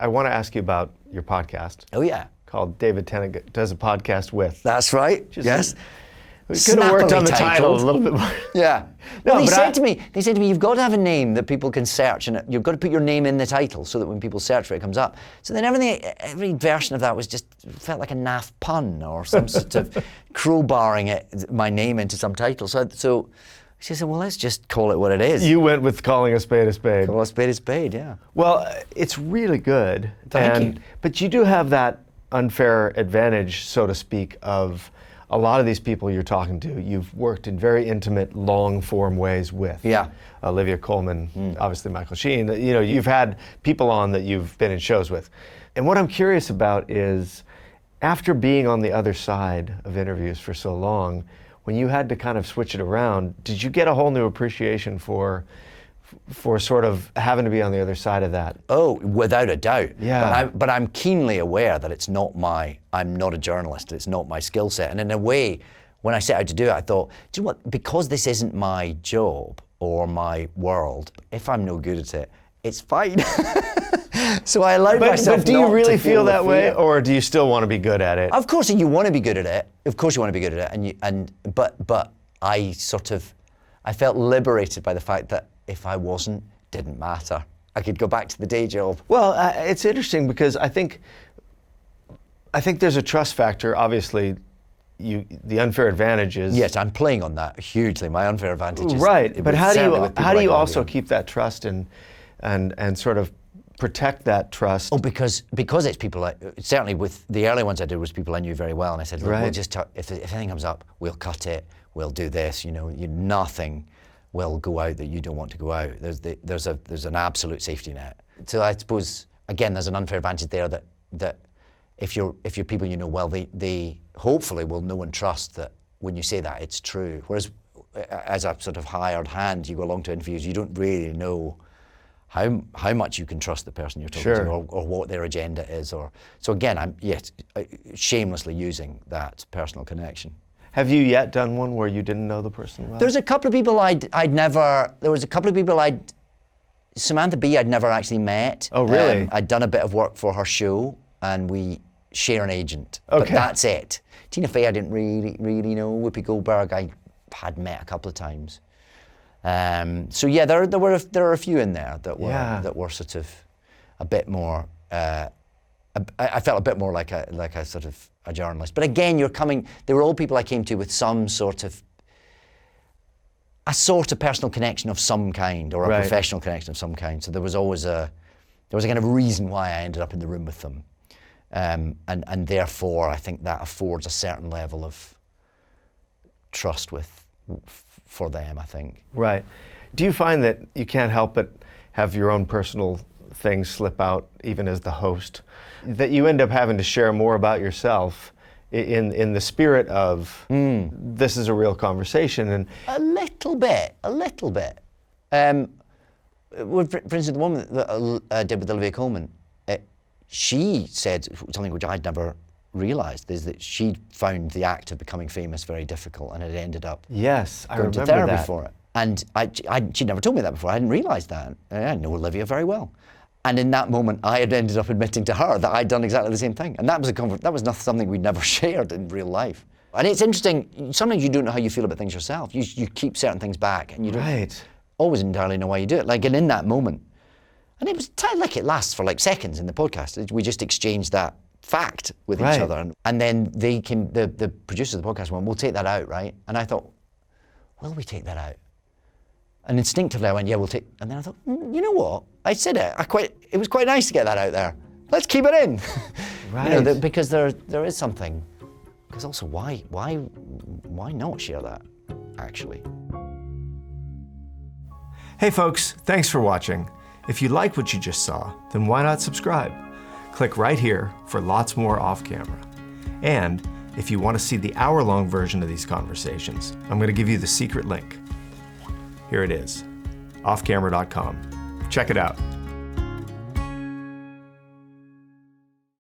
I want to ask you about your podcast. Oh, yeah. Called David Tennant Does a Podcast With. That's right. Yes. We could have worked on the title a little bit more. Yeah. No, well, they said to me, you've got to have a name that people can search, and you've got to put your name in the title so that when people search for it, it comes up. So then every version of that was just felt like a naff pun or some sort of crowbarring my name into some title. So she said, well, let's just call it what it is. You went with calling a spade a spade. Call a spade a spade, yeah. Well, it's really good. Thank you. But you do have that unfair advantage, so to speak, of a lot of these people you're talking to, you've worked in very intimate, long-form ways with. Yeah. Olivia Colman, obviously Michael Sheen. You know, you've had people on that you've been in shows with. And what I'm curious about is, after being on the other side of interviews for so long, when you had to kind of switch it around, did you get a whole new appreciation for sort of having to be on the other side of that? Oh, without a doubt. Yeah. But I'm keenly aware that I'm not a journalist, it's not my skill set. And in a way, when I set out to do it, I thought, do you know what, because this isn't my job or my world, if I'm no good at it, it's fine. So I allowed myself But do you really feel that way, or do you still want to be good at it? Of course, you want to be good at it. Of course you want to be good at it, but I felt liberated by the fact that if I wasn't, didn't matter. I could go back to the day job. Well, it's interesting because I think there's a trust factor. Obviously, the unfair advantage is... Yes, I'm playing on that hugely. My unfair advantage is... Right, but how do you also keep that trust and sort of protect that trust? Oh, because it's people certainly with the early ones I did was people I knew very well, and I said, look, we'll just if anything comes up, we'll cut it, we'll do this, nothing will go out that you don't want to go out. There's an absolute safety net. So I suppose, again, there's an unfair advantage there that if you're people you know well, they hopefully will know and trust that when you say that, it's true. Whereas as a sort of hired hand, you go along to interviews, you don't really know how much you can trust the person you're talking to, or what their agenda is. So again, I'm shamelessly using that personal connection. Have you yet done one where you didn't know the person well? There's a couple of people Samantha Bee I'd never actually met. Oh, really? I'd done a bit of work for her show, and we share an agent. Okay. But that's it. Tina Fey I didn't really know. Whoopi Goldberg I had met a couple of times. So yeah, there are a few in there that were sort of a bit more. I felt a bit more like a sort of a journalist. But again, they were all people I came to with some sort of personal connection of some kind, or a professional connection of some kind. So there was always a kind of reason why I ended up in the room with them, and therefore I think that affords a certain level of trust for them, I think. Right. Do you find that you can't help but have your own personal things slip out, even as the host, that you end up having to share more about yourself in the spirit of this is a real conversation? And a little bit. For instance, the one that I did with Olivia Colman, she said something which I'd never realised, is that she found the act of becoming famous very difficult, and it ended up going to therapy for it. And she'd never told me that before. I hadn't realised that. I know Olivia very well. And in that moment, I had ended up admitting to her that I'd done exactly the same thing. And that was not something we'd never shared in real life. And it's interesting, sometimes you don't know how you feel about things yourself. You keep certain things back, and you don't always entirely know why you do it. Like, and in that moment, and it was like it lasts for like seconds in the podcast. We just exchanged that fact with each other. And then the producers of the podcast went, we'll take that out, right? And I thought, will we take that out? And instinctively I went, yeah, we'll take, and then I thought, you know what? I said it, it was quite nice to get that out there. Let's keep it in. Right. Because there is something, because also why not share that, actually? Hey folks, thanks for watching. If you like what you just saw, then why not subscribe? Click right here for lots more off camera. And if you want to see the hour-long version of these conversations, I'm going to give you the secret link. Here it is, offcamera.com. Check it out.